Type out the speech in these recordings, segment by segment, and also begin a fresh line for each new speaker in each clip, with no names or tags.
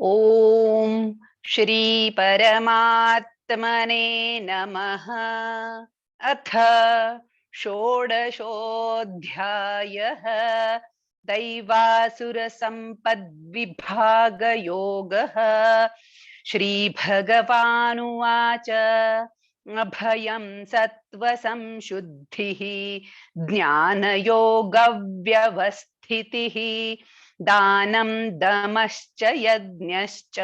ओम श्री परमात्मने नमः। अथ षोडशोऽध्यायः दैवासुरसम्पद्विभागयोगः। श्रीभगवानुवाच अभयं सत्त्वसंशुद्धिः ज्ञानयोगव्यवस्थितिः दानं दमश्च यज्ञश्च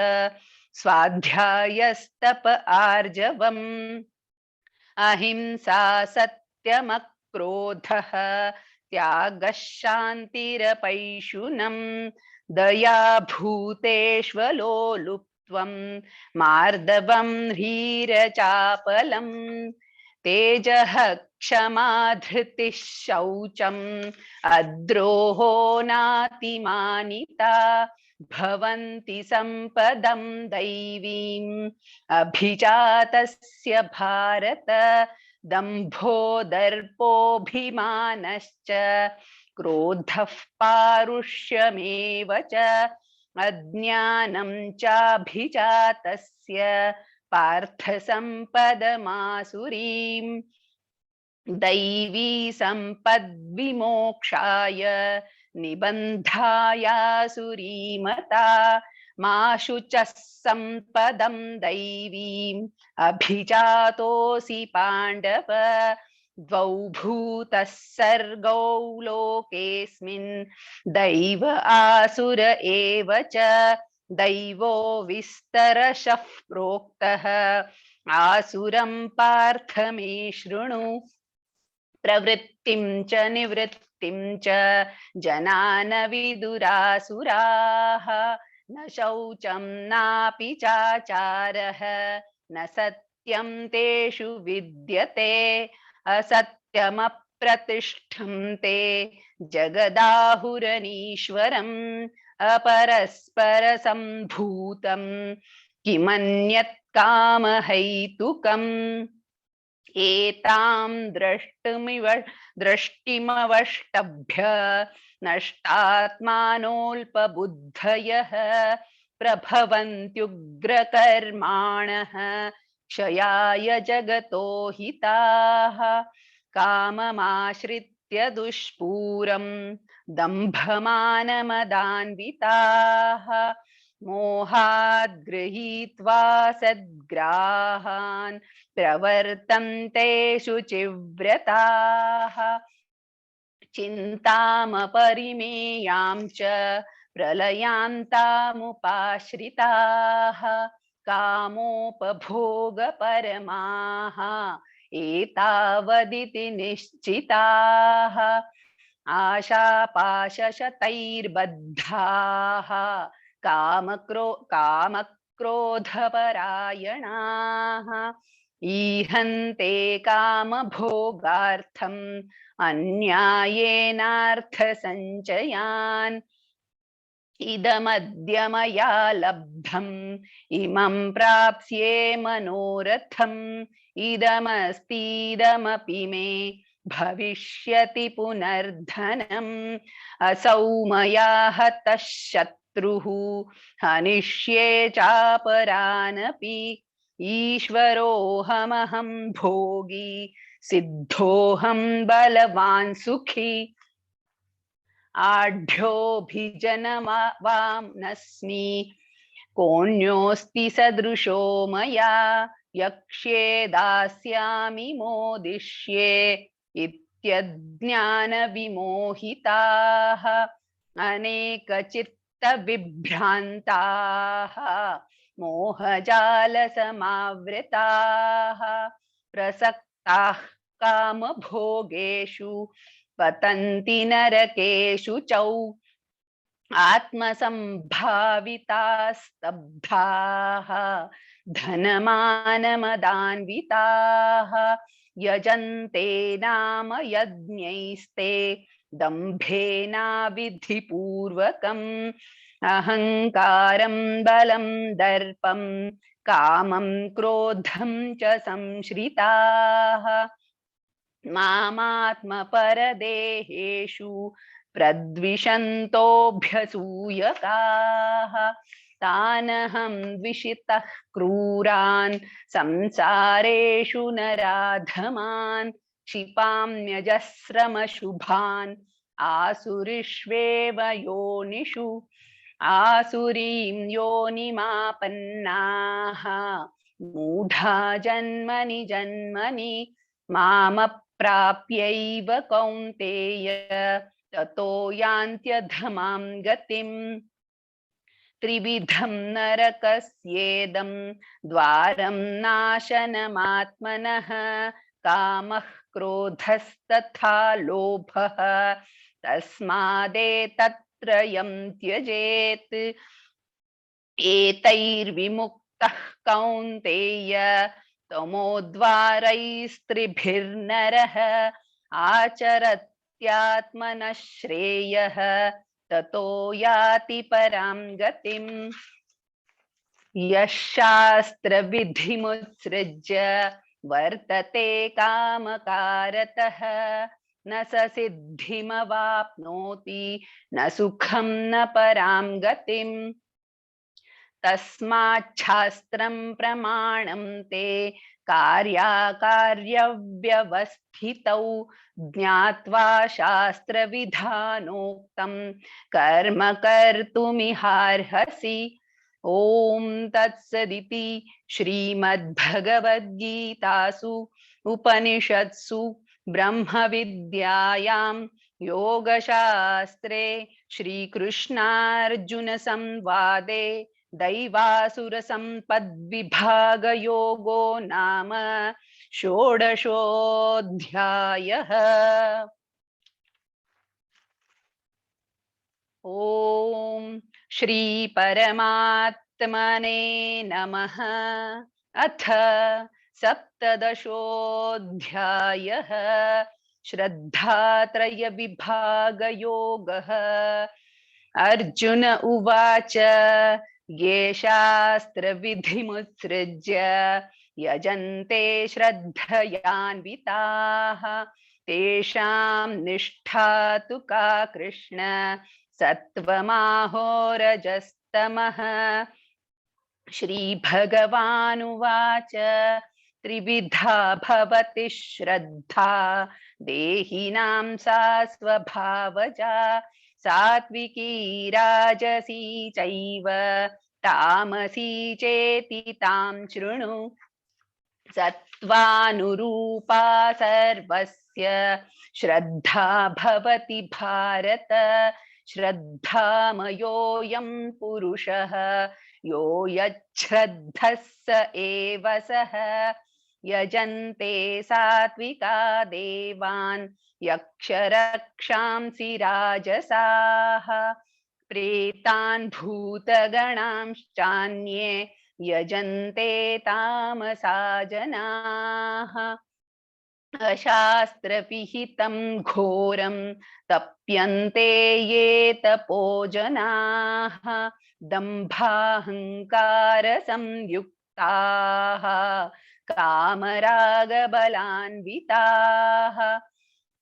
स्वाध्यायस्तप आर्जवम् अहिंसा सत्यमक्रोधः त्यागः शान्तिरपैशुनम् दया भूतेष्वलोलुप्त्वम् मार्दवम् ह्रीरचापलम् तेजः क्षमा धृतिः शौचम् अद्रोहो नातिमानिता भवन्ति सम्पदं दैवीम् अभिजातस्य भारत दम्भो दर्पोऽभिमानश्च क्रोधः पारुष्यमेव च अज्ञानं चाभिजातस्य पार्थ सम्पदमासुरीम् दैवी सम्पद्विमोक्षाय निबन्धायासुरीमता मा शुचः सम्पदं दैवीम् अभिजातोऽसि पाण्डव द्वौ भूतः सर्गौ लोकेऽस्मिन् दैव आसुर एव च दैवो विस्तरशः प्रोक्तः आसुरं पार्थ मे शृणु प्रवृत्तिं च निवृत्तिं च जनान विदुरासुराः न शौचं नापि चाचारः न सत्यं तेषु विद्यते असत्यमप्रतिष्ठं ते जगदाहुरनीश्वरम् अपरस्परसम्भूतं किमन्यत् कामहैतुकम् एतां दृष्टिमवष्टभ्य नष्टात्मानोऽल्पबुद्धयः प्रभवन्त्युग्रकर्माणः क्षयाय जगतो हिताः काममाश्रित्य दुष्पूरं दम्भमानमदान्विताः मोहाद् गृहीत्वा सद्ग्राहान् प्रवर्तन्ते शुचिव्रताः चिन्तामपरिमेयां च प्रलयान्तामुपाश्रिताः कामोपभोगपरमाः एतावदिति निश्चिताः आशापाशशतैर्बद्धाः कामक्रोधपरायणाः ईहन्ते कामभोगार्थम् अन्यायेनार्थसञ्चयान् इदमद्य मया लब्धम् इमं प्राप्स्ये मनोरथम् इदमस्तीदमपि मे भविष्यति पुनर्धनम् असौ मया हतः शत्रुः हनिष्ये चापरानपि ईश्वरोऽहमहं भोगी सिद्धोऽहं बलवान् सुखी आढ्योऽभिजनवाम्नस्मि कोऽन्योऽस्ति सदृशो मया यक्ष्ये दास्यामि मोदिष्ये इत्यज्ञानविमोहिताः अनेकचित्तविभ्रान्ताः मोहजालसमावृताः प्रसक्ताः कामभोगेषु पतन्ति नरकेषु चौ आत्मसम्भावितास्तब्धाः धनमानमदान्विताः यजन्ते नाम यज्ञैस्ते दम्भेनाविधिपूर्वकम् अहङ्कारं बलं दर्पं कामं क्रोधं च संश्रिताः मामात्मपरदेहेषु प्रद्विषन्तोऽभ्यसूयकाः तानहं द्विषितः क्रूरान् संसारेषु नराधमान् क्षिपाम्यजस्रमशुभान् आसुरिष्वेव योनिषु आसुरीं योनिमापन्नाः मूढा जन्मनि जन्मनि मामप्राप्यैव कौन्तेय ततो यान्त्यधमां गतिम् त्रिविधं नरकस्येदं द्वारं नाशनमात्मनः कामः क्रोधस्तथा लोभः तस्मादेतत्त्रयं त्यजेत् एतैर्विमुक्तः कौन्तेय तमोद्वारैस्त्रिभिर्नरः आचरत्यात्मनः श्रेयः ततो याति परां गतिम् यः शास्त्रविधिमुत्सृज्य वर्तते कामकारतः न स सिद्धिमवाप्नोति न सुखं न परां गतिम् तस्माच्छास्त्रं प्रमाणं ते कार्याकार्यव्यवस्थितौ ज्ञात्वा शास्त्रविधानोक्तं कर्म कर्तुमिहार्हसि ॐ तत्सदिति श्रीमद्भगवद्गीतासु उपनिषत्सु ब्रह्मविद्यायां योगशास्त्रे श्रीकृष्णार्जुनसंवादे दैवासुरसम्पद्विभागयोगो नाम षोडशोऽध्यायः। ॐ श्री परमात्मने नमः। अथ सप्तदशोऽध्यायः श्रद्धात्रयविभागयोगः। अर्जुन उवाच ये शास्त्रविधिमुत्सृज्य यजन्ते श्रद्धयान्विताः तेषां निष्ठा तु का कृष्ण सत्त्वमाहोरजस्तमः। श्रीभगवानुवाच त्रिविधा भवति श्रद्धा देहिनां सा स्वभावजा सात्विकी राजसी चैव तामसी चेति तां शृणु। सत्त्वानुरूपा सर्वस्य श्रद्धा भवति भारत श्रद्धामयोऽयं पुरुषः यो यच्छ्रद्धः स एव सः। यजन्ते सात्विका देवान् यक्षरक्षांसि राजसाः प्रेतान् भूतगणांश्चान्ये यजन्ते तामसा जनाः। अशास्त्रविहितं घोरं तप्यन्ते ये तपो जनाः दम्भाहङ्कारसंयुक्ताः कामरागबलान्विताः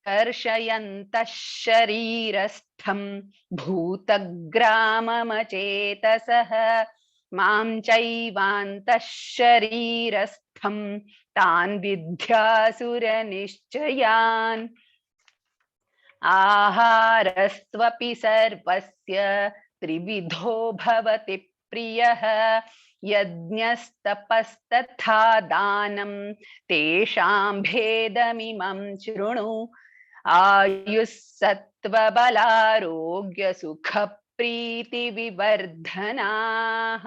कर्षयन्तः शरीरस्थं भूतग्राममचेतसः मां चैवान्तः शरीरस्थं तान् विद्यासुरनिश्चयान्। आहारस्त्वपि सर्वस्य त्रिविधो भवति प्रियः यज्ञस्तपस्तथा दानं तेषां भेदमिमं शृणु। आयुस्सत्त्वबलारोग्यसुखप्रीतिविवर्धनाः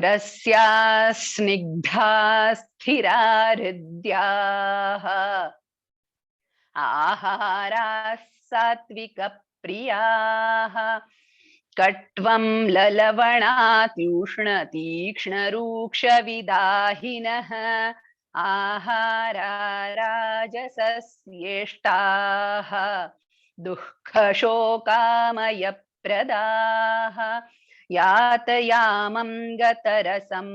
रस्या स्निग्धा स्थिरा हृद्याः आहाराः सात्विकप्रियाः कट्वं ललवणात्यूष्णतीक्ष्णरूक्षविदाहिनः आहारा राजसस्येष्टाः दुःखशोकामयप्रदाः यातयामं गतरसं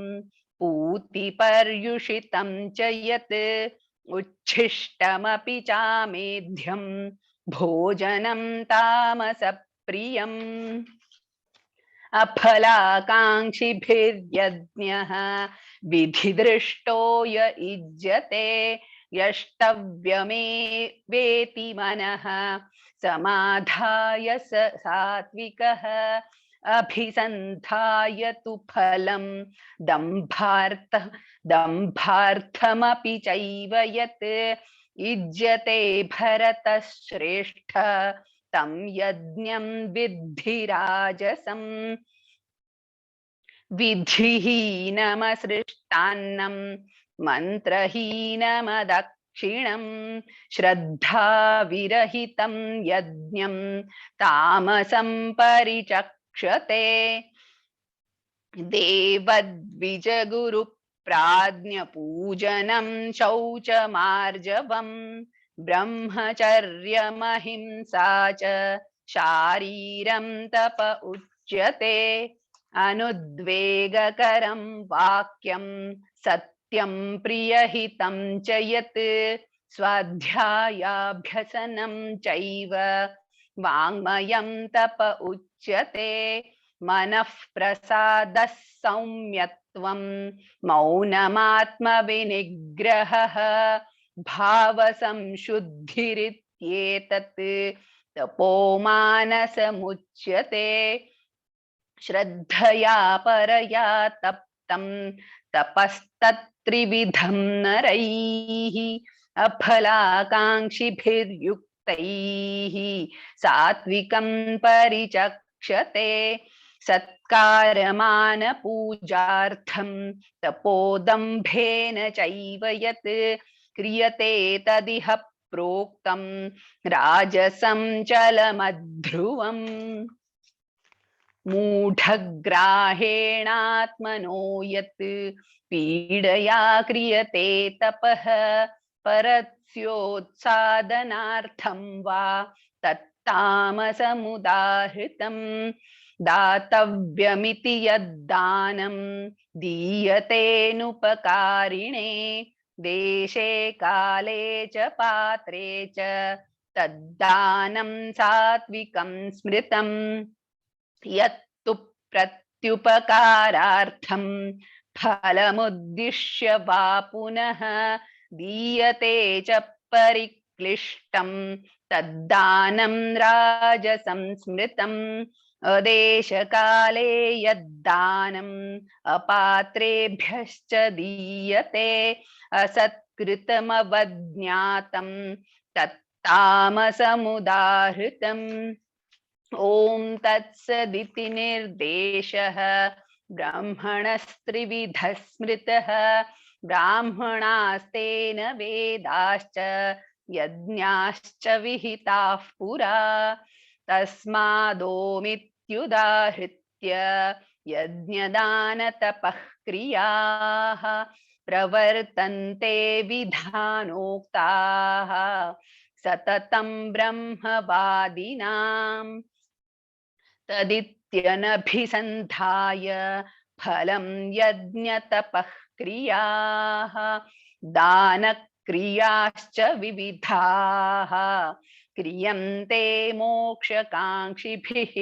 पूतिपर्युषितं च यत् उच्छिष्टमपि चामेध्यं भोजनं तामसप्रियम्। अफलाकाङ्क्षिभिर्यज्ञः विधिदृष्टो य युज्यते यष्टव्यमे वेति मनः समाधाय स सात्विकः अभिसन्धाय तु फलं दम्भार्थमपि चैव यत् युज्यते भरतश्रेष्ठ तं यज्ञं विद्धि राजसम् विधिहीनमसृष्टान्नं मन्त्रहीनमदक्षिणं श्रद्धाविरहितं यज्ञं तामसं परिचक्षते देवद्विजगुरुप्राज्ञपूजनं शौचमार्जवम् ब्रह्मचर्यमहिंसा च शारीरं तप उच्यते अनुद्वेगकरं वाक्यं सत्यं प्रियहितं च यत् स्वाध्यायाभ्यसनं चैव वाङ्मयं तप उच्यते मनः प्रसादः सौम्यत्वं मौनमात्मविनिग्रहः भावसंशुद्धिरित्येतत् तपोमानसमुच्यते श्रद्धया परया तप्तं तपस्तत्त्रिविधं नरैः अफलाकाङ्क्षिभिर्युक्तैः सात्विकं परिचक्षते सत्कारमानपूजार्थं तपोदम्भेन चैव यत् क्रियते तदिह प्रोक्तं राजसं चलमध्रुवम् मूढग्राहेणात्मनो यत् पीडया क्रियते तपः परस्योत्सादनार्थं वा तत्तामसमुदाहृतं दातव्यमिति यद्दानं दीयतेनुपकारिणे देशे काले च पात्रे च तद्दानं सात्विकं स्मृतम् यत्तु प्रत्युपकारार्थं फलमुद्दिश्य वा पुनः दीयते च परिक्लिष्टं तद्दानं राजसं स्मृतम् अदेशकाले यद्दानम् अपात्रेभ्यश्च दीयते असत्कृतमवज्ञातं तत्तामसमुदाहृतम् ओम तत्सदिति निर्देशः ब्राह्मणस्त्रिविधः स्मृतः ब्राह्मणास्तेन वेदाश्च यज्ञाश्च विहिताः पुरा तस्मादोमित्युदाहृत्य यज्ञदानतपः क्रियाः प्रवर्तन्ते विधानोक्ताः सततं ब्रह्मवादिनाम् तदित्यनभिसन्धाय फलं यज्ञतपः क्रियाः दानक्रियाश्च विविधाः क्रियन्ते मोक्षकाङ्क्षिभिः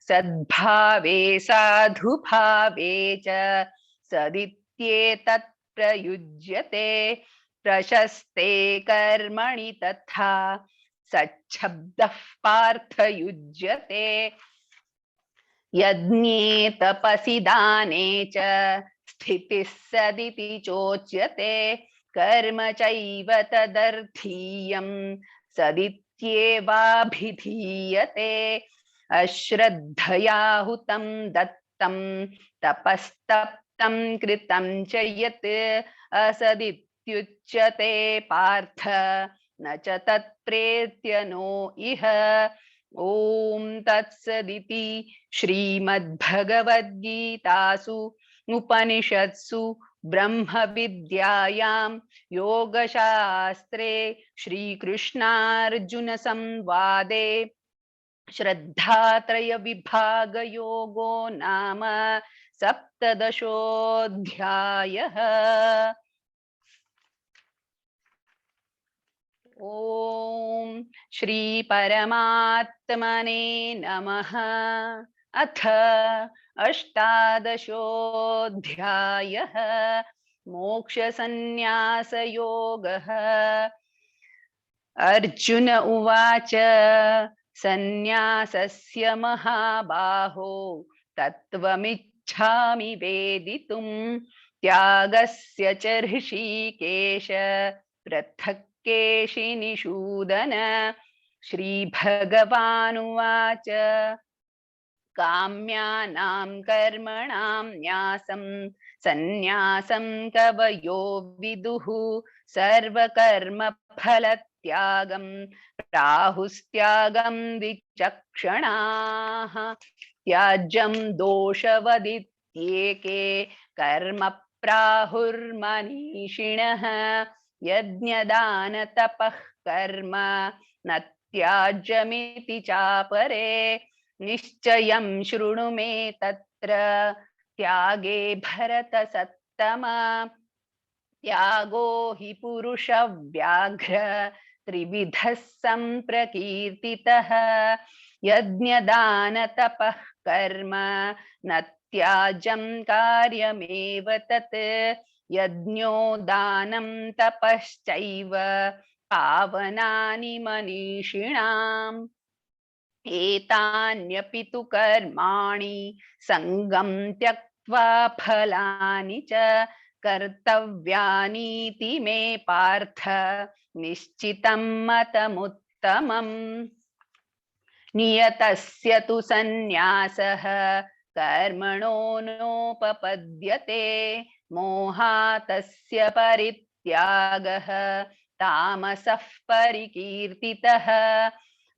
सद्भावे साधुभावे च सदित्येतत् प्रयुज्यते प्रशस्ते कर्मणि तथा सच्छब्दः पार्थयुज्यते यज्ञे तपसि दाने च स्थितिः सदिति चोच्यते कर्म चैव तदर्थीयं सदित्येवाभिधीयते अश्रद्धया हुतं दत्तं तपस्तप्तं कृतं च यत् असदित्युच्यते पार्थ न च तत्प्रेत्य नो इह ओम तत्सदिति श्रीमद्भगवद्गीतासु उपनिषत्सु ब्रह्म विद्यायां योगशास्त्रे श्रीकृष्णार्जुन संवादे श्रद्धात्रय विभाग योगो नाम सप्तदशोऽध्यायः। ओम श्री परमात्मने नमः। अथ अष्टादशोऽध्यायः मोक्षसंन्यासयोगः। अर्जुन उवाच सन्न्यासस्य महाबाहो तत्त्वमिच्छामि वेदितुम् त्यागस्य च ऋषिकेश पृथक् केशिनिषूदन। श्रीभगवानुवाच काम्यानां कर्मणां न्यासं सन्न्यासं कवयो विदुः सर्वकर्मफलत्यागं प्राहुस्त्यागं विचक्षणाः। त्याज्यं दोषवदित्येके कर्म प्राहुर्मनीषिणः यज्ञदानतपः कर्म न त्याज्यमिति चापरे। निश्चयं शृणु मे तत्र त्यागे भरतसत्तमा। त्यागो हि पुरुषव्याघ्र त्रिविधः सम्प्रकीर्तितः यज्ञदानतपः कर्म न त्याज्यं कार्यमेव तत्। यज्ञो दानं तपश्चैव पावनानि मनीषिणाम्। एतान्यपि तु कर्माणि सङ्गं त्यक्त्वा फलानि च कर्तव्यानीति मे पार्थ निश्चितं मतमुत्तमम्। नियतस्य तु सन्न्यासः कर्मणो नोपपद्यते मोहातस्य परित्यागः तामसः परिकीर्तितः।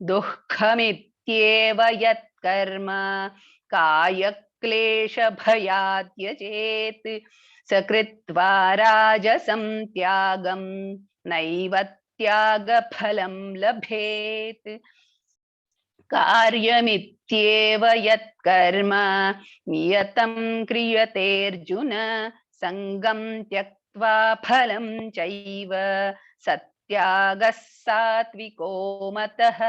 दुःखमित्येव यत्कर्म कायक्लेशभयात् त्यजेत् स कृत्वा राजसं त्यागं नैव त्यागफलं लभेत्। कार्यमित्येव यत्कर्म नियतं क्रियतेऽर्जुन सङ्गं त्यक्त्वा फलं चैव सत्यागः सात्विको मतः।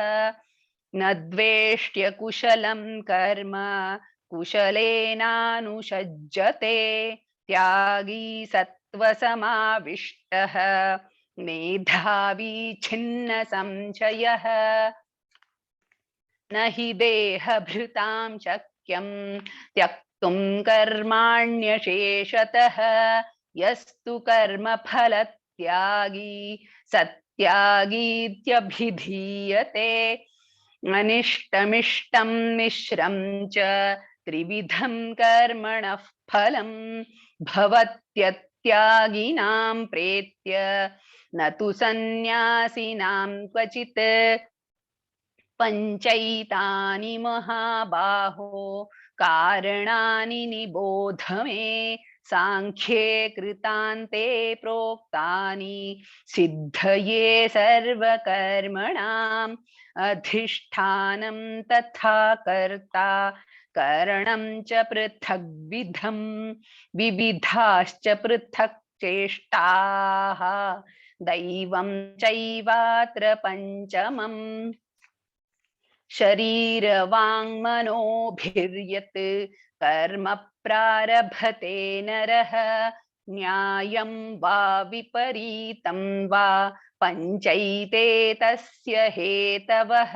न द्वेष्ट्य कुशलं कर्म कुशलेनानुषज्यते त्यागी सत्त्वसमाविष्टः मेधावी छिन्न संशयः। न हि देहभृतां शक्यं त्यक्तुं कर्माण्यशेषतः यस्तु कर्मफलत्यागी सत्यागीत्यभिधीयते। अनिष्टमिष्टं मिश्रं च त्रिविधं कर्मणः फलं भवत्यत्यागिनां प्रेत्य न तु सन्न्यासिनां क्वचित्। पञ्चैतानि महाबाहो कारणानि निबोध मे सांख्ये कृतान्ते प्रोक्तानि सिद्धये सर्वकर्मणाम्। अधिष्ठानं तथा कर्ता करणं च पृथग्विधं विविधाश्च पृथक् चेष्टाः दैवं चैवात्र पञ्चमम्। शरीरवाङ्मनोभिर्यत् कर्म प्रारभते नरः न्यायं वा विपरीतं वा पञ्चैते तस्य हेतवः।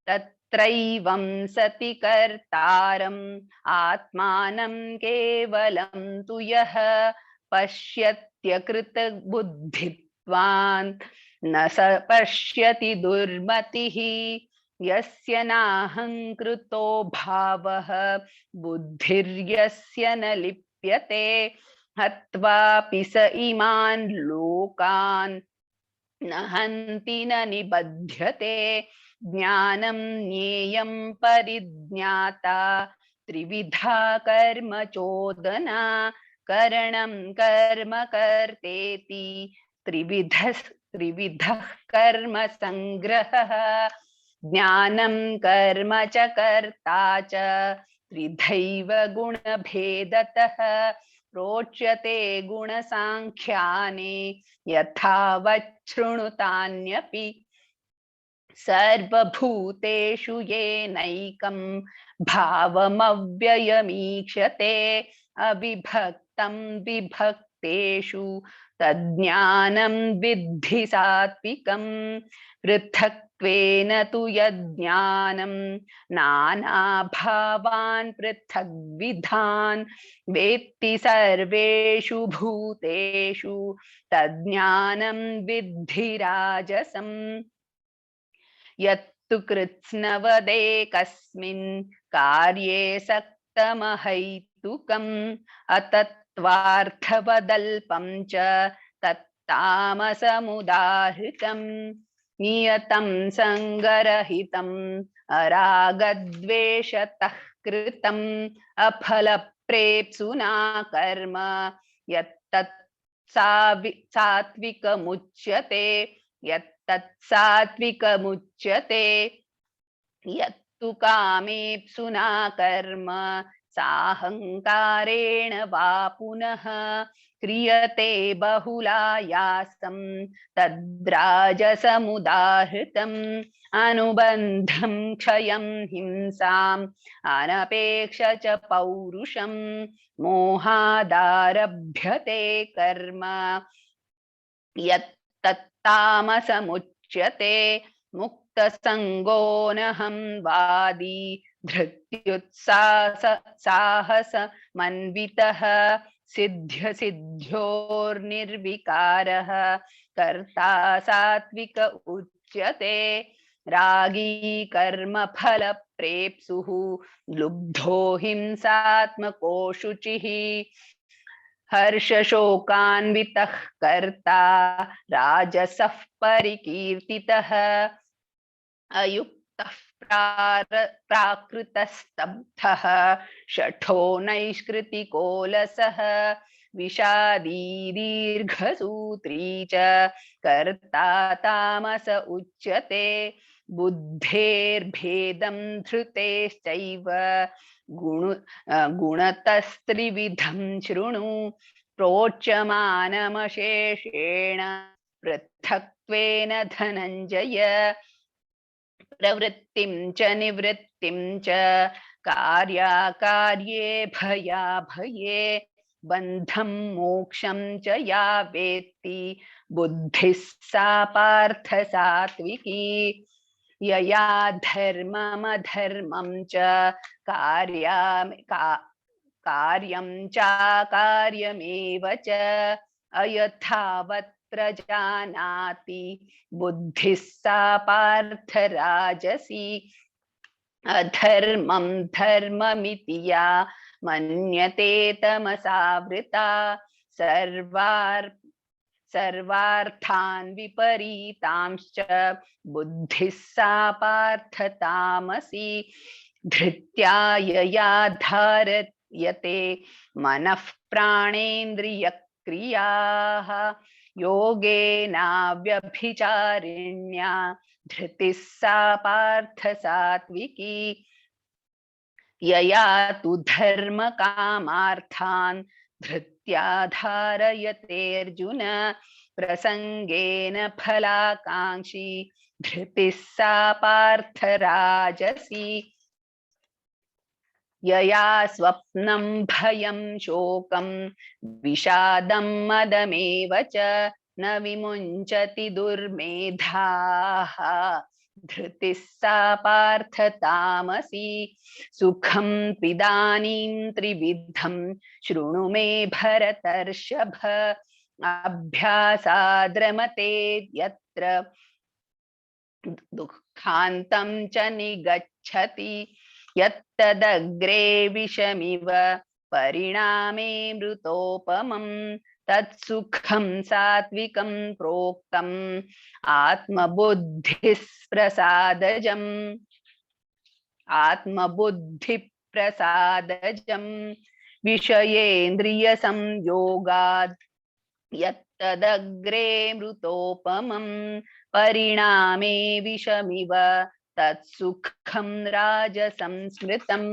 तत्रैवं सति कर्तारम् आत्मानं केवलं तु यः पश्यत्यकृतबुद्धित्वान् न स पश्यति दुर्मतिः। यस्य नाहङ्कृतो भावः बुद्धिर्यस्य न लिप्यते हत्वापि स इमान् लोकान् न हन्ति न निबध्यते। ज्ञानं ज्ञेयं परिज्ञाता त्रिविधा कर्म चोदना करणं कर्म कर्तेति त्रिविधः कर्म संग्रहः। ज्ञानं कर्म च कर्ता च त्रिधैव गुणभेदतः प्रोच्यते गुणसाङ्ख्याने यथावत् शृणुतान्यपि। सर्वभूतेषु येनैकं भावमव्ययमीक्षते अविभक्तं विभक्तेषु तज्ज्ञानं विद्धि सात्विकं पृथक्त्वेन तु यज्ञानं नानाभावान् पृथग्विधान् वेत्ति सर्वेषु भूतेषु तज्ज्ञानं विद्धि राजसम् यत्तु कृत्स्नवदेकस्मिन् कार्ये सक्तमहैतुकम् अतत्त्वार्थवदल्पं च तत्तामसमुदाहृतम् नियतं सङ्गरहितम् अरागद्वेषतः कृतम् अफलप्रेप्सुना कर्म यत्तत् सात्विकमुच्यते यत्तत्सात्विकमुच्यते यत्तु कामेप्सुना कर्म साहंकारेण वा पुनः क्रियते बहुलायासं तद्राजसमुदाहृतम् अनुबन्धं क्षयं हिंसाम् अनपेक्ष च पौरुषं मोहादारभ्यते कर्म यत्तत्तामसमुच्यते मुक्तसङ्गोऽनहं वादी धृत्युत्साहसमन्वितः सिद्ध्यसिद्ध्योर्निर्विकारः कर्ता सात्विक उच्यते रागी कर्मफलप्रेप्सुः लुब्धो हिंसात्मको शुचिः हर्षशोकान्वितः कर्ता राजसः परिकीर्तितः अयुक्तः प्राकृतस्तब्धः शठो नैष्कृतिकोलसः विषादी दीर्घसूत्री च कर्ता तामस उच्यते बुद्धेर्भेदं धृतेश्चैव गुणतस्त्रिविधं शृणु प्रोच्यमानमशेषेण पृथक्त्वेन धनञ्जय प्रवृत्तिं च निवृत्तिं च कार्याकार्ये भयाभये बन्धं मोक्षं च या वेत्ति बुद्धिः सा पार्थ सात्विकी यया धर्ममधर्मं च कार्यं चाकार्यमेव च अयथावत् प्रजानाति बुद्धिः सा पार्थ राजसी अधर्मं धर्ममिति या मन्यते तमसावृता सर्वार्थान् विपरीतांश्च बुद्धिः सा पार्थ तामसी धृत्या यया धारयते मनः प्राणेन्द्रियक्रियाः योगेनाव्यभिचारिण्या धृतिः सा पार्थ सात्विकी यया तु धर्म कामार्थान् धृत्या धारयते अर्जुन प्रसंगेन फलाकांक्षी धृतिः सा पार्थ राजसी यया स्वप्नं भयं शोकं विषादं मदमेव च न विमुञ्चति दुर्मेधाः धृतिः सा पार्थ तामसी सुखं त्विदानीं त्रिविधं शृणु मे भरतर्षभ अभ्यासाद्रमते यत्र दुःखान्तं च निगच्छति यत्तदग्रे विषमिव परिणामे मृतोपमं तत्सुखं सात्विकं प्रोक्तम् आत्मबुद्धिप्रसादजं विषयेन्द्रियसंयोगात् यत्तदग्रे मृतोपमं परिणामे विषमिव तत्सुखं राजसंस्मृतं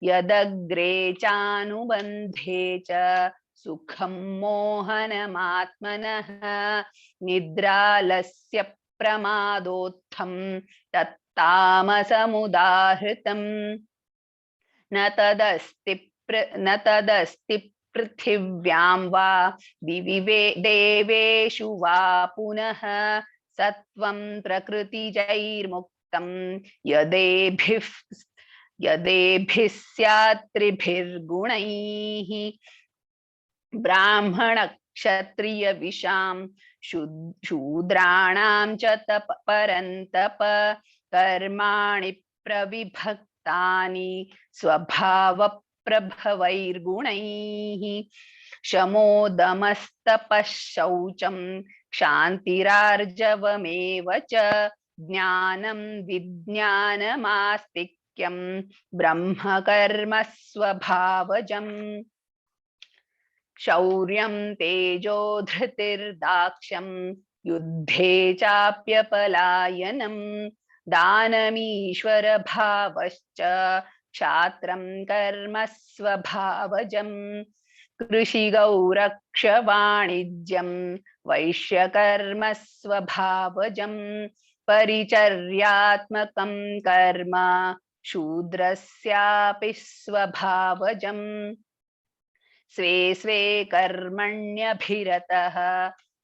यदग्रे चानुबन्धे च सुखं मोहनमात्मनः निद्रालस्य प्रमादोत्थं तत्तामसमुदाहृतम् न तदस्ति पृथिव्यां वा दिवि देवेषु वा पुनः सत्वं प्रकृतिजैर्मुक्तं यदेभिः स्यात् त्रिभिर्गुणैः ब्राह्मण क्षत्रिय विशां शूद्राणां च परन्तप कर्माणि प्रविभक्तानि स्वभाव प्रभवैर्गुणैः शमोदमस्तपः शौचं क्षान्तिरार्जवमेव च ज्ञानं विज्ञानमास्तिक्यं ब्रह्मकर्म स्वभावजम् शौर्यं तेजो धृतिर्दाक्ष्यं युद्धे चाप्यपलायनं दानमीश्वर भावश्च क्षात्रं कर्म स्वभावजम् कृषिगौरक्ष वाणिज्यं वैश्यकर्म स्वभावजम् परिचर्यात्मकं कर्म शूद्रस्यापि स्वभावजम् स्वे स्वे कर्मण्यभिरतः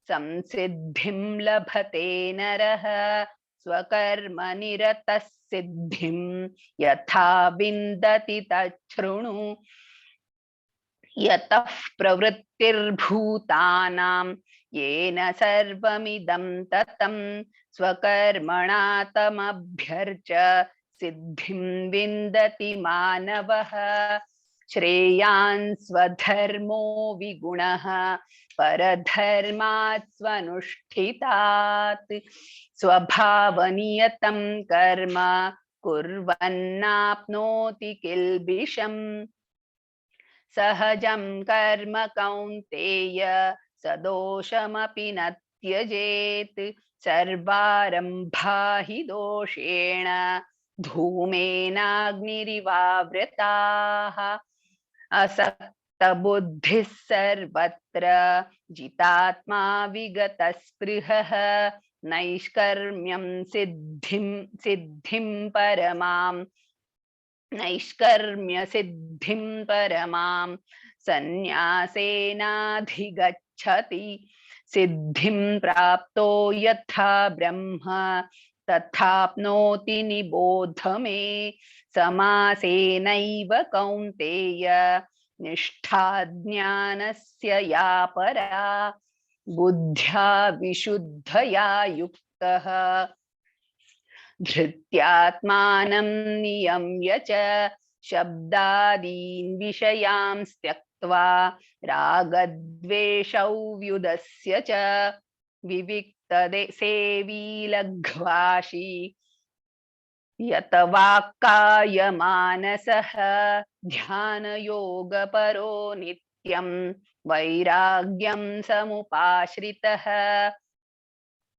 संसिद्धिं लभते नरः स्वकर्मनिरतः सिद्धिं यथा विन्दति तच्छृणु यतः प्रवृत्तिर्भूतानां येन सर्वमिदं ततं स्वकर्मणा तमभ्यर्च्य सिद्धिं विन्दति मानवः श्रेयान् स्वधर्मो विगुणः परधर्मात् स्वनुष्ठितात् स्वभावनियतं कर्म कुर्वन्नाप्नोति किल्बिषम् सहजं कर्म कौन्तेय सदोषमपि न त्यजेत् सर्वारम्भा हि दोषेण धूमेनाग्निरिवावृताः असक्तबुद्धिः सर्वत्र जितात्मा विगतस्पृहः नैष्कर्म्यं सिद्धिं परमां सन्न्यासेनाधिगच्छति सिद्धिं प्राप्तो यथा ब्रह्म तथाप्नोति निबोध मे समासेनैव कौन्तेय निष्ठा ज्ञानस्य या परा बुद्ध्या विशुद्धया युक्तः धृत्यात्मानं नियम्य च शब्दादीन् विषयान् त्यक्त्वा रागद्वेषौ व्युदस्य च विविक्तसेवी लघ्वाशी यत वाक्कायमानसः ध्यानयोगपरो नित्यं वैराग्यं समुपाश्रितः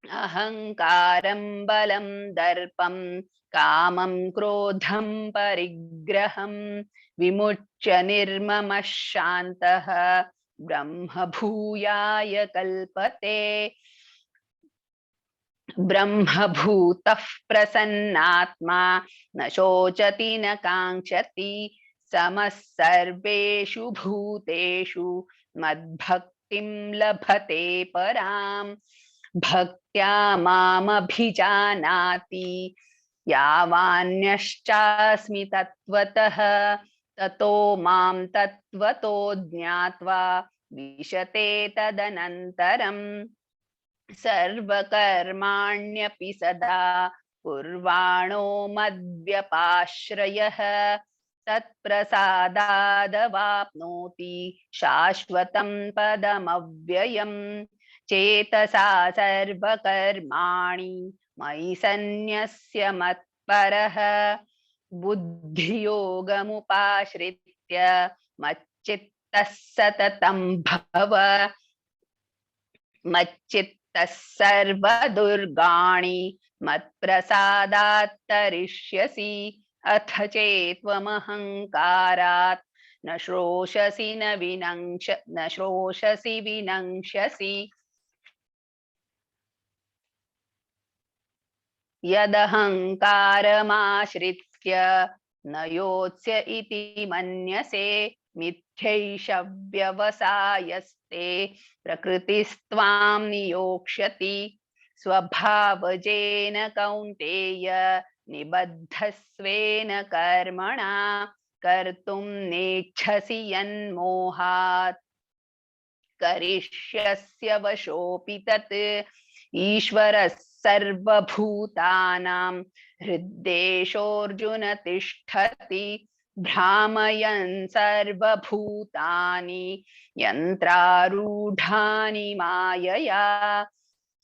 अहंकारं बलं दर्पं कामं क्रोधं परिग्रहं विमुच्य निर्ममः शान्तः ब्रह्मभूयाय कल्पते ब्रह्मभूतः प्रसन्नात्मा न शोचति न काङ्क्षति समः सर्वेषु भूतेषु मद्भक्तिं लभते पराम् भक्त्या मामभिजानाति यावान्यश्चास्मि तत्त्वतः ततो मां तत्त्वतो ज्ञात्वा विशते तदनन्तरम् सर्वकर्माण्यपि सदा कुर्वाणो मद्व्यपाश्रयः तत्प्रसादादवाप्नोति शाश्वतं पदमव्ययम् चेतसा सर्वकर्माणि मयि सन्न्यस्य मत्परः बुद्धियोगमुपाश्रित्य मच्चित्तः सततं भव मच्चित्तः सर्वदुर्गाणि मत्प्रसादात् तरिष्यसि अथ चेत्त्वमहङ्कारात् न श्रोषसि विनङ्क्षसि यदहङ्कारमाश्रित्य न योत्स्य इति मन्यसे मिथ्यैष व्यवसायस्ते प्रकृतिस्त्वां नियोक्ष्यति स्वभावजेन कौन्तेय निबद्धस्वेन कर्मणा कर्तुं नेच्छसि यन्मोहात् करिष्यस्य वशोऽपि तत् ईश्वरः सर्वभूतानां हृद्देशोऽर्जुन तिष्ठति भ्रामयन् सर्वभूतानि यन्त्रारूढानि मायया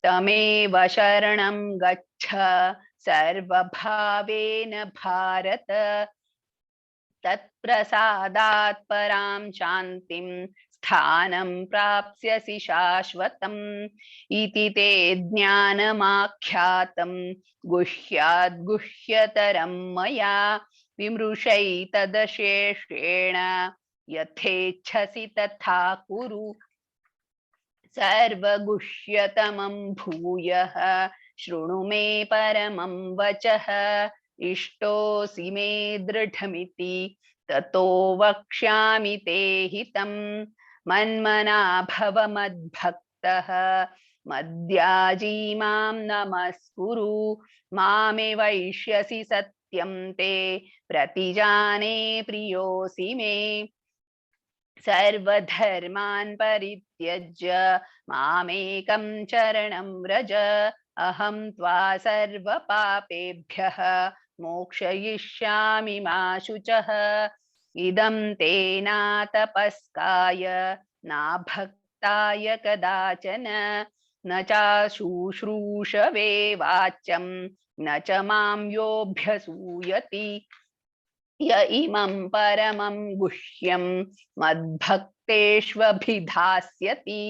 तमेव शरणं गच्छ सर्वभावेन भारत तत्प्रसादात् परां शान्तिं स्थानं प्राप्स्यसि शाश्वतम् इति ते ज्ञानमाख्यातं गुह्याद् गुह्यतरं मया विमृशैतदशेषेण यथेच्छसि तथा कुरु सर्वगुह्यतमं भूयः शृणु मे परमं वचः इष्टोऽसि मे दृढमिति ततो वक्ष्यामि ते हितं मन्मना भव मद्भक्तः मद्याजी मां नमस्कुरु मामे वैष्यसि सत्यं ते प्रतिजाने प्रियोऽसि मे सर्वधर्मान् परित्यज्य मामेकं शरणं व्रज अहं त्वा सर्वपापेभ्यः मोक्षयिष्यामि मा शुचः इदं ते न तपस्काय न भक्ताय कदाचन न चाशुश्रूषवे वाच्यं न च मां योऽभ्यसूयति य इमं परमं गुह्यं मद्भक्तेष्वभिधास्यति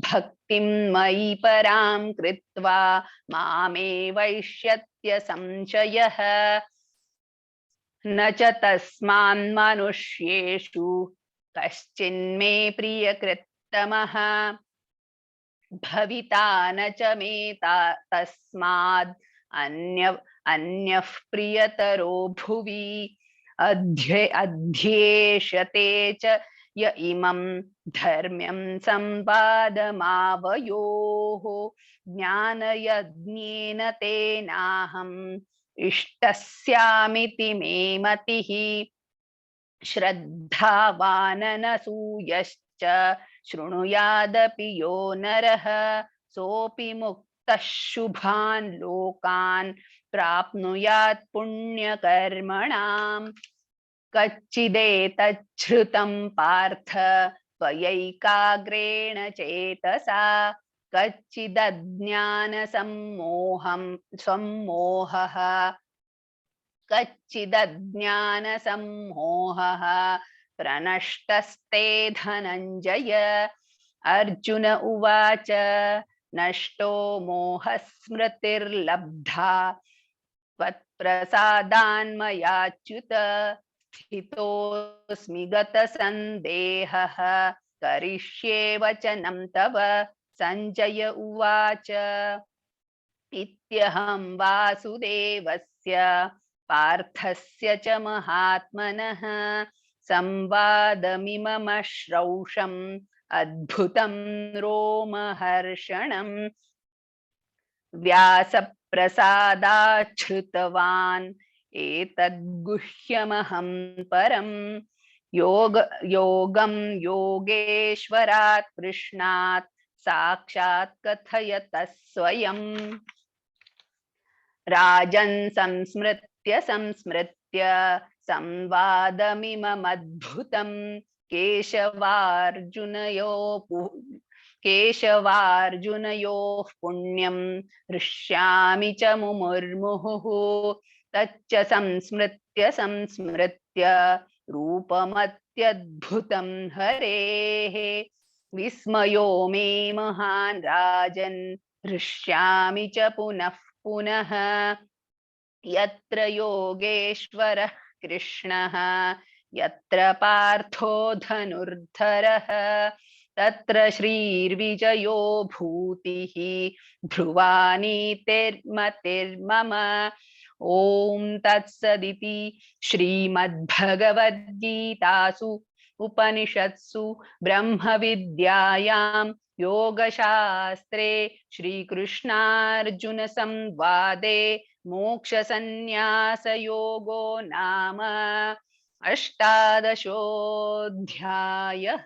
भक्तिं मयि परां कृत्वा मामे वैष्यत्य संशयः न च तस्मान्मनुष्येषु कश्चिन्मे प्रियकृत्तमः भविता न च मे तस्माद् अन्यः प्रियतरो भुवि अध्येष्यते च य इमं धर्म्यं संवादमावयोः ज्ञानयज्ञेन तेनाहम् इष्टस्यामिति मे मतिः श्रद्धावाननसूयश्च शृणुयादपि यो नरः सोऽपि मुक्तः शुभान् लोकान् प्राप्नुयात् पुण्यकर्मणाम् कच्चिदेतच्छ्रुतं पार्थ त्वयैकाग्रेण चेतसा कच्चिदज्ञानसम्मोहः प्रनष्टस्ते धनञ्जय अर्जुन उवाच नष्टो मोहस्मृतिर्लब्धा त्वत्प्रसादान्मयाच्युत स्थितोऽस्मि गतसन्देहः करिष्ये वचनं तव संजय उवाच इत्यहं वासुदेवस्य पार्थस्य च महात्मनः संवादमिममश्रौषम् अद्भुतं रोमहर्षणम् व्यासप्रसादाच्छ्रुतवान् एतद्गुह्यमहं परं योगं योगेश्वरात् कृष्णात् साक्षात् कथयतः स्वयं राजन् संस्मृत्य संवादमिममद्भुतं केशवार्जुनयोः पुण्यं हृष्यामि च मुमुर्मुहुः तच्च संस्मृत्य रूपमत्यद्भुतं हरेः विस्मयो मे महान् राजन् हृष्यामि च पुनः पुनः यत्र योगेश्वरः कृष्णः यत्र पार्थो धनुर्धरः तत्र श्रीर्विजयो भूतिः ध्रुवानीतिर्मतिर्मम। ओम तत्सदिति श्रीमद्भगवद्गीतासु उपनिषत्सु ब्रह्मविद्यायां योगशास्त्रे श्रीकृष्णार्जुन संवादे मोक्षसंन्यासयोगो नाम अष्टादशोऽध्यायः।